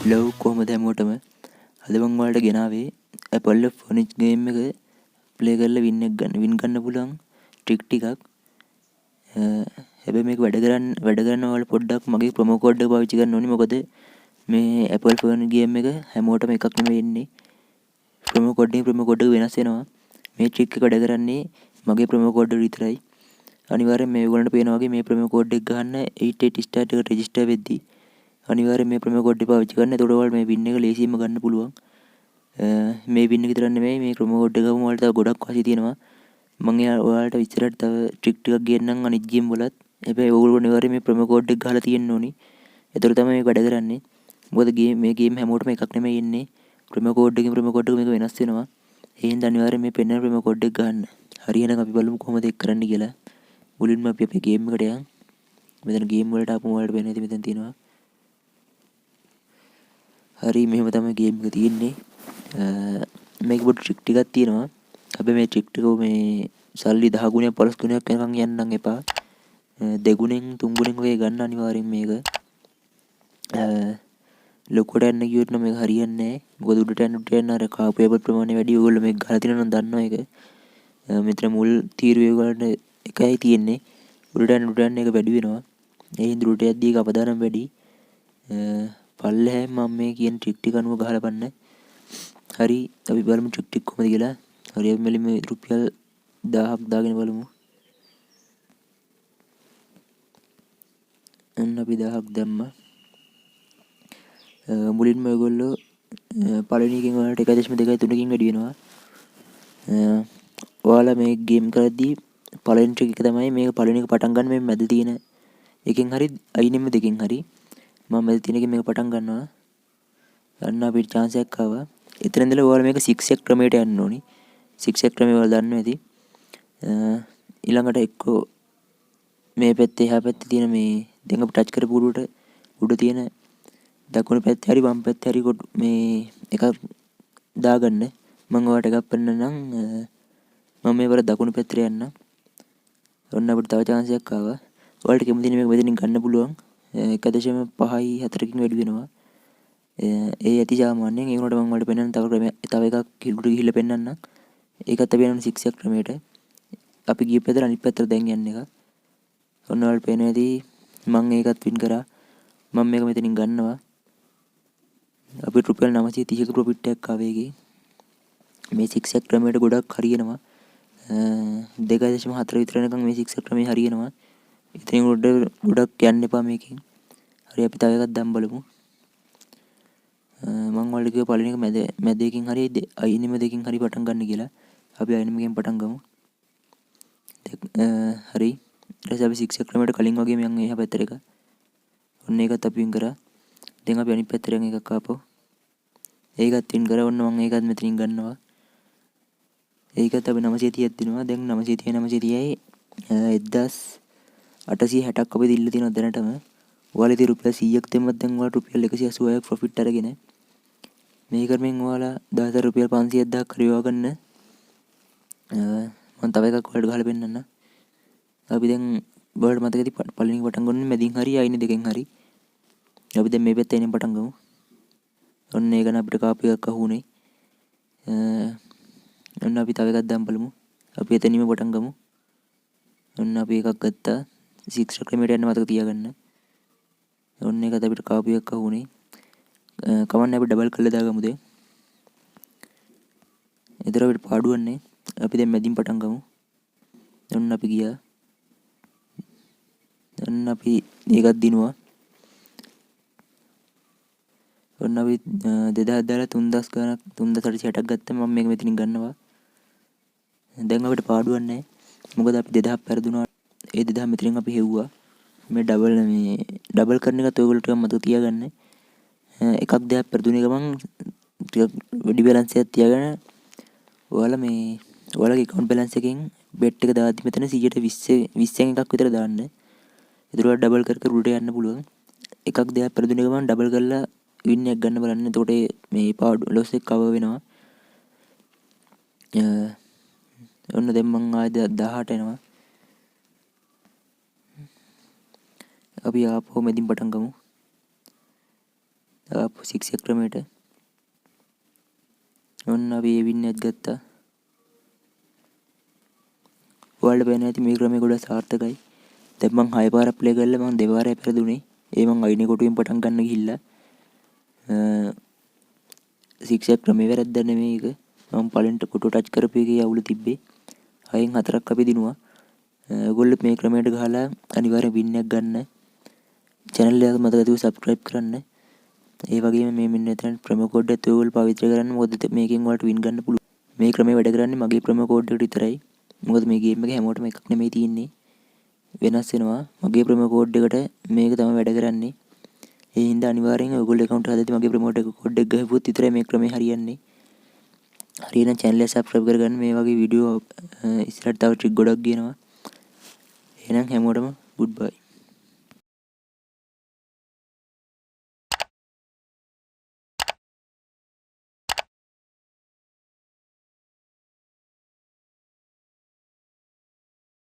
Hello කොහොමද හැමෝටම අද මම ඔයාලට ගෙනාවේ Apple ෆර්නිච් ගේම් එක ප්ලේ කරලා වින් ගන්න පුළුවන් ට්‍රික් ටිකක්. හැබැයි මේක වැඩ කරන්න ඔයාලා පොඩ්ඩක් මගේ ප්‍රොමෝ කෝඩ් එක පාවිච්චි කරන්න ඕනේ. මොකද මේ Apple ෆර්නිච් ගේම් එක හැමෝටම එකක් නෙමෙයි එන්නේ. ප්‍රොමෝ කෝඩ් එක වෙනස් වෙනවා. මේ ට්‍රික් එක වැඩ කරන්නේ මගේ ප්‍රොමෝ කෝඩ් එක විතරයි. අනිවාර්යෙන් මේ ඔයගොල්ලන්ට පේනවා වගේ මේ ප්‍රොමෝ කෝඩ් එක ගන්න 88 ස්ටාර්ට් එකට රෙජිස්ටර් වෙද්දී අනිවාර්යෙන් මේ ප්‍රොමෝ කෝඩ් එක පාවිච්චි කරන්න. එතකොට ඔයාලට මේ වින් එක ලේසියෙන්ම ගන්න පුළුවන්. මේ වින් එක විතරක් නෙමෙයි මේ ප්‍රොමෝ කෝඩ් එක ගමු ඔයාලට තව ගොඩක් වාසි තියෙනවා. මම ඔයාලට ඉස්සරහට තව ට්‍රික් ටිකක් ගේන්නම් අනිත් ගේම් වලත්. හැබැයි ඔයගොල්ලෝ අනිවාර්යෙන් මේ ප්‍රොමෝ කෝඩ් එක ගහලා තියෙන්න ඕනි. එතකොට තමයි මේක වැඩ කරන්නේ. මොකද මේ ගේම් හැමෝටම එකක් නෙමෙයි එන්නේ. ප්‍රොමෝ කෝඩ් එකෙන් මේක වෙනස් වෙනවා. ඒ හින්දා අනිවාර්යෙන් මේ පෙන්නන ප්‍රොමෝ කෝඩ් එක ගන්න. හරි එහෙනම් අපි බලමු කොහොමද ඒක කරන්න කියලා. මුලින්ම අපි අපේ ගේම් එකට යමු. මෙතන ගේම් වලට ආපුම ඔයාලට වෙන්නේ නැති මෙතන තියෙනවා. හරි මෙහෙම තමයි ගේම් එක තියෙන්නේ. මේක පොඩි ට්‍රික් ටිකක් තියෙනවා. හැබැයි මේ ට්‍රික් ටික මේ සල්ලි 10 ගුණයක් 15 ගුණයක් යනකම් යන්නම් එපා. 2 ගුණෙන් 3 ගුණෙන් වගේ ගන්න අනිවාර්යෙන් මේක. ලොකුට යන්න ගියොත් නම් මේක හරියන්නේ නැහැ. මොකද උඩට යන්න අර කාපු ඒබල් ප්‍රමාණය වැඩි. ඔයගොල්ලෝ මේක ගහලා තියෙනවා නම් දන්නවා ඒක. මෙතන මුල් තීරුවේ ඔයගොල්ලන්ට එකයි තියෙන්නේ. උඩට යන්න ඒක වැඩි වෙනවා. ඒ හින්දා උඩට යද්දී ඒක අවදානම් වැඩි. පල්ලෙහාම මම මේ කියන ට්‍රික් ටික අනුව ගහලා බලන්න. හරි අපි බලමු ට්‍රික් ටික කොහොමද කියලා. හරි අපි මෙලිම රුපියල් 1000ක් දාගෙන බලමු. අන්න අපි 1000ක් දැම්මා. මුලින්ම ඔයගොල්ලෝ පළවෙනි එකෙන් ඔයාලට 1.23කින් වැඩි වෙනවා. ඔයාලා මේ ගේම් කරද්දී පළවෙනි ට්‍රික් එක තමයි මේක පළවෙනි එක පටන් ගන්න මේ මැද තියෙන එකෙන් හරි අයිනෙම දෙකෙන් හරි මම මැද තියෙන එකෙන් මේක පටන් ගන්නවා. අන්න අපිට chance එකක් ආවා. එතන ඉඳලා ඔයාලා මේක 6 එක ක්‍රමයට යන්න ඕනි. 6 එක ක්‍රමය ඔයාලා දන්නවා ඇති. ඊළඟට එක්කෝ මේ පැත්තේ එහා පැත්තේ තියෙන මේ දැන් අපි ටච් කරපු උඩ තියෙන දකුණු පැත්තේ හරි වම් පැත්තේ හරි මේ එකක් දාගන්න. මම ඔයාලට එකක් පෙන්නන්නම්. මම මේවර දකුණු පැත්තට යන්න. ඔන්න අපිට තව chance එකක් ආවා. ඔයාලට කැමති නම් මේක මෙතනින් ගන්න පුළුවන්. 1.5යි 4කින් වැඩි වෙනවා. ඒ ඇති සාමාන්‍යයෙන් ඒ වුණාට මම ඔයාලට පෙන්නන්න තව එකක් කිලුට ගිහිල්ලා පෙන්නන්නම්. ඒකත් අපි යනවා 6 එක ක්‍රමයට. අපි ගිය පැත්තට අනිත් පැත්තට දැන් යන්න එක. ඔන්න ඔයාලට පේනවා ඇති මම ඒකත් වින් කරා. මම මේක මෙතනින් ගන්නවා. අපිට රුපියල් 930ක ප්‍රොෆිට් එකක් ආවේ ඒකේ. මේ 6 එක ක්‍රමයට ගොඩක් හරියනවා. 2.4 විතර යනකම් මේ 6 එක ක්‍රමය හරියනවා. ඉතින් ගොඩක් යන්න එපා මේකෙන්. හරි අපි තව එකක් දැන් බලමු. මම ඔයාලට කිව්වා පළවෙනි එක මැද එකකින් හරි අයිනෙම දෙකකින් හරි පටන් ගන්න කියලා. අපි අයිනෙම එකෙන් පටන් ගමු. හරි. ඊට පස්සේ අපි 6 එක ක්‍රමයට කලින් වගේම යන් එහා පැත්තට එක. ඔන්න ඒකත් අපි වින් කරා. දැන් අපි අනිත් පැත්තට යන් එකක් ආපහු. ඒකත් වින් කරා. ඔන්න මම ඒකත් මෙතනින් ගන්නවා. ඒකත් අපි 930ක් දෙනවා. දැන් 930යි 1860ක් අපි දිල්ල තියෙනවා දැනටම. ඔයාලා ඉතින් රුපියල් 100ක් දෙමුවත් දැන් ඔයාලට රුපියල් 180ක් ප්‍රොෆිට් අරගෙන මේ ක්‍රමෙන් ඔයාලා 10,000 රුපියල් 500ක් කරේවා ගන්න. මම තව එකක් ඔයාලට ගහලා පෙන්නන්න. අපි දැන් ඔයාලට මතකද පළවෙනි පටන් ගන්න මැදින් හරි අයිනේ දෙකෙන් හරි. අපි දැන් මේ පැත්තේ එනින් පටන් ගමු. ඔන්න ඒක නම් අපිට කාප් එකක් අහුනේ. ඔන්න අපි තව එකක් දැන් බලමු. අපි එතනින්ම පටන් ගමු. ඔන්න අපි එකක් ගත්තා. 6 ක්‍රමයට යන්න මතක තියාගන්න. ඔන්න ඒකත් අපිට කාප් එකක් අහුනේ. කමන්නේ අපි ඩබල් කරලා දාගමු දැන්. ඒතර අපිට පාඩුවන්නේ. අපි දැන් මැදින් පටන් ගමු. ඔන්න අපි ගියා. ඔන්න අපි ඒකත් දිනුවා. ඔන්න අපි 2000 දාලා 3000 ගණක් 3860ක් ගත්තා. මම මේක මෙතනින් ගන්නවා. දැන් අපිට පාඩුවක් නැහැ. මොකද අපි 2000 පෙරදුනා. ඒ 2000 මෙතනින් අපි හෙව්වා. මේ ඩබල් කරන එකත් ඔයගොල්ලෝ ටිකක් මතක තියාගන්න. එකක් දෙයක් පෙරදුනේ ගමන් ටිකක් වැඩි බැලන්ස් එකක් තියාගෙන ඔයාලගේ account balance එකෙන් bet එක දාද්දි මෙතන 120න් එකක් විතර දාන්න. ඒතර ඔයාලා ඩබල් කර කර උඩට යන්න පුළුවන්. එකක් දෙයක් පෙරදුනේ ගමන් ඩබල් කරලා වින් එකක් ගන්න බලන්න. එතකොට මේ පාඩු ලොස් එක කවර් වෙනවා. ඔන්න දැන් මං ආයෙත් 18 එනවා. අපි ආපහු මෙදින් පටන් ගමු. ආපු 6 ක්‍රමයට. ඔන්න අපි ඒ වින් එකත් ගත්තා. ඔයාලට පේනවා ඇති මේ ක්‍රමය ගොඩක් සාර්ථකයි. දැන් මං 6 පාරක් ප්ලේ කරලා මං 2 පාරයි පෙරදුනේ. ඒ මං අයිනේ කොටුවෙන් පටන් ගන්න ගිහිල්ලා 6 ක්‍රමේ වැරද්දක් නෙමෙයි ඒක. මම පළවෙනිට කොටුව ටච් කරපු එකේ අවුල තිබ්බේ. 6න් 4ක් අපි දිනුවා. ඔයගොල්ලෝ මේ ක්‍රමයට ගහලා අනිවාර්යෙන් වින් එකක් ගන්න. channel එක මතක තියලා subscribe කරන්න. ඒ වගේම මේ මෙන්න මෙතන ප්‍රොමෝ කෝඩ් එකත් ඔයගොල්ලෝ පාවිච්චි කරන්න. මොකද මේකෙන් ඔයාලට වින් ගන්න පුළුවන්. මේ ක්‍රමය වැඩ කරන්නේ මගේ ප්‍රොමෝ කෝඩ් එකට විතරයි. මොකද මේ ගේම් එක හැමෝටම එකක් නෙමෙයි තියෙන්නේ. වෙනස් වෙනවා. මගේ ප්‍රොමෝ කෝඩ් එකට මේක තමයි වැඩ කරන්නේ. ඒ හින්දා අනිවාර්යෙන් ඔයගොල්ලෝ account හදද්දී මගේ ප්‍රොමෝ කෝඩ් එක ගහපුවොත් විතරයි මේ ක්‍රමය හරියන්නේ. හරියනම් channel එක subscribe කරගන්න. මේ වගේ වීඩියෝ ඉස්සරහට තව ට්‍රික් ගොඩක් ගේනවා. එහෙනම් හැමෝටම goodbye.